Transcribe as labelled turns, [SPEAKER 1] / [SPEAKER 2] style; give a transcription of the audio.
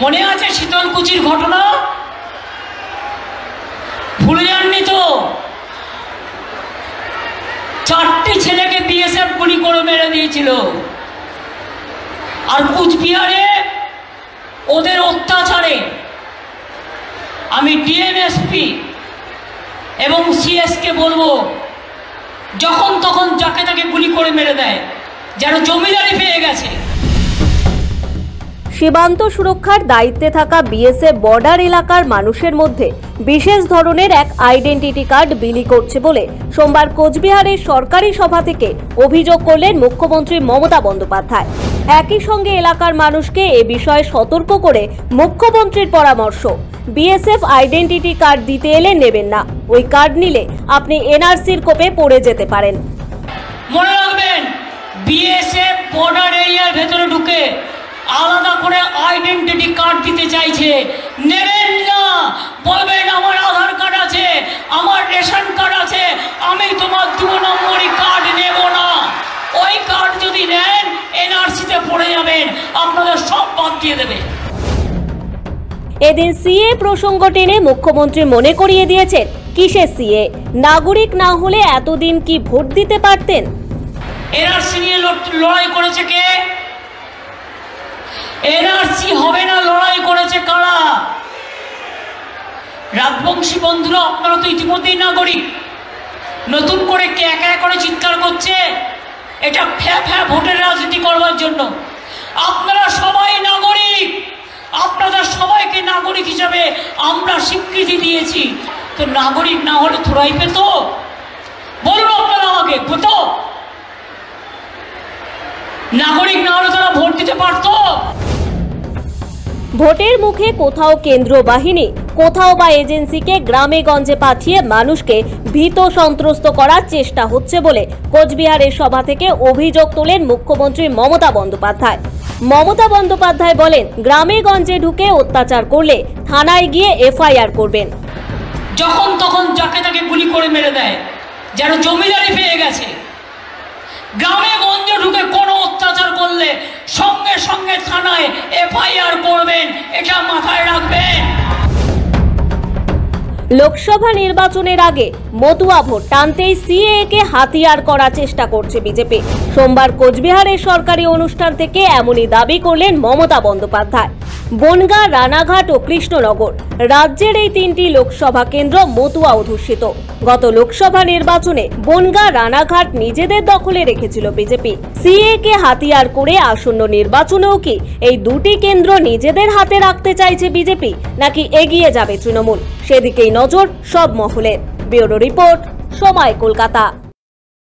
[SPEAKER 1] মনে আছে শীতলকুচির ঘটনা? ভুলে যাননি তো? 4টি ছেলেকে বিএসএফ গুলি করে মেরে দিয়েছিল। আর কুচবিহারে ওদের অত্যাচারে আমি ডিএমএসপি এবং সিএসকে বলবো, যখন তখন যাকে তাকে গুলি করে মেরে দেয়, যেন জমিদারি পেয়ে গেছে।
[SPEAKER 2] সীমান্ত সুরক্ষার দায়িত্বে থাকা বিএসএফ বর্ডার এলাকার মানুষের মধ্যে বিশেষ ধরনের এক আইডেন্টিটি কার্ড বিলি করছে বলে সোমবার কোচবিহারের সরকারি সভা থেকে অভিযোগ করলেন মুখ্যমন্ত্রী মমতা বন্দ্যোপাধ্যায়। একই সঙ্গে এলাকার মানুষকে এ বিষয়ে সতর্ক করে মুখ্যমন্ত্রীর পরামর্শ, বিএসএফ আইডেন্টিটি কার্ড দিতে এলে নেবেন না, ওই কার্ড নিলে আপনি এনআরসির কোপে পড়ে যেতে পারেন।
[SPEAKER 1] মনে রাখবেন, বিএসএফ বর্ডার এরিয়ার ভেতরে ঢুকে আলাদা করে আইডেন্টিটি কার্ড দিতে চাইছে, নেবেন না। বলবেন আমার আধার কার্ড আছে, আমার রেশন কার্ড আছে, আমি তোমার 2 নম্বরই কার্ড নেব না। ওই কার্ড যদি নেন এনআরসিতে পড়ে যাবেন, আপনাদের সব বাদ দিয়ে দেবে।
[SPEAKER 2] এদিন সিএ প্রসঙ্গ টেনে মুখ্যমন্ত্রী মনে করিয়ে দিয়েছেন, কিসের সিএ? নাগরিক না হলে এতদিন কি ভোট দিতে পারতেন?
[SPEAKER 1] এনআরসি নিয়ে লড়াই করেছে কে? এনআরসি হবে না লড়াই করেছে কারা? রাজবংশী বন্ধুরা, আপনারা তো ইতিমধ্যেই নাগরিক। নতুন করে কে একা করে চিৎকার করছে? এটা ফ্যা ভোটের রাজনীতি করবার জন্য। আপনারা সবাই নাগরিক, আপনাদের সবাইকে নাগরিক হিসাবে আমরা স্বীকৃতি দিয়েছি। তো নাগরিক না হলে থোড়াই পেত? বলুন আপনারা আমাকে, পেত? নাগরিক না হলে তারা ভোট দিতে পারতো?
[SPEAKER 2] ভোটের মুখে কোথাও কেন্দ্র বাহিনী, কোথাও বা এজেন্সিকে গ্রামে গঞ্জে পাঠিয়ে মানুষকে ভীত সন্ত্রস্ত করার চেষ্টা হচ্ছে বলে কোচবিহারের সভা থেকে অভিযোগ তোলেন মুখ্যমন্ত্রী মমতা বন্দ্যোপাধ্যায়। মমতা বন্দ্যোপাধ্যায় বলেন, গ্রামে গঞ্জে ঢুকে অত্যাচার করলে থানায় গিয়ে এফআইআর করবেন।
[SPEAKER 1] যখন তখন যাকে তাকে গুলি করে মেরে দেয়, যেন জমিদারি পেয়ে গেছে। গ্রামে গঞ্জে ঢুকে কোনো অত্যাচার করলে সঙ্গে সঙ্গে থানায় এফআইআর করবেন, এটা মাথায় রাখবেন।
[SPEAKER 2] লোকসভা নির্বাচনের আগে মতুয়া ভোট টানতেই সিএএ-কে হাতিয়ার করার চেষ্টা করছে বিজেপি। সোমবার কোচবিহারের সরকারি অনুষ্ঠান থেকে এমনই দাবি করলেন মমতা বন্দ্যোপাধ্যায়। বনগাঁ, রানাঘাট ও কৃষ্ণনগর রাজ্যের এই 3টি লোকসভা কেন্দ্র মতুয়া অধ্যুষিত। গত লোকসভা নির্বাচনে বনগাঁ, রানাঘাট নিজেদের দখলে রেখেছিল বিজেপি। সিএএ-কে হাতিয়ার করে আসন্ন নির্বাচনেও কি এই 2টি কেন্দ্র নিজেদের হাতে রাখতে চাইছে বিজেপি, নাকি এগিয়ে যাবে তৃণমূল? সেদিকেই নজর সব মহলের। ব্যুরো রিপোর্ট, সময়, কলকাতা।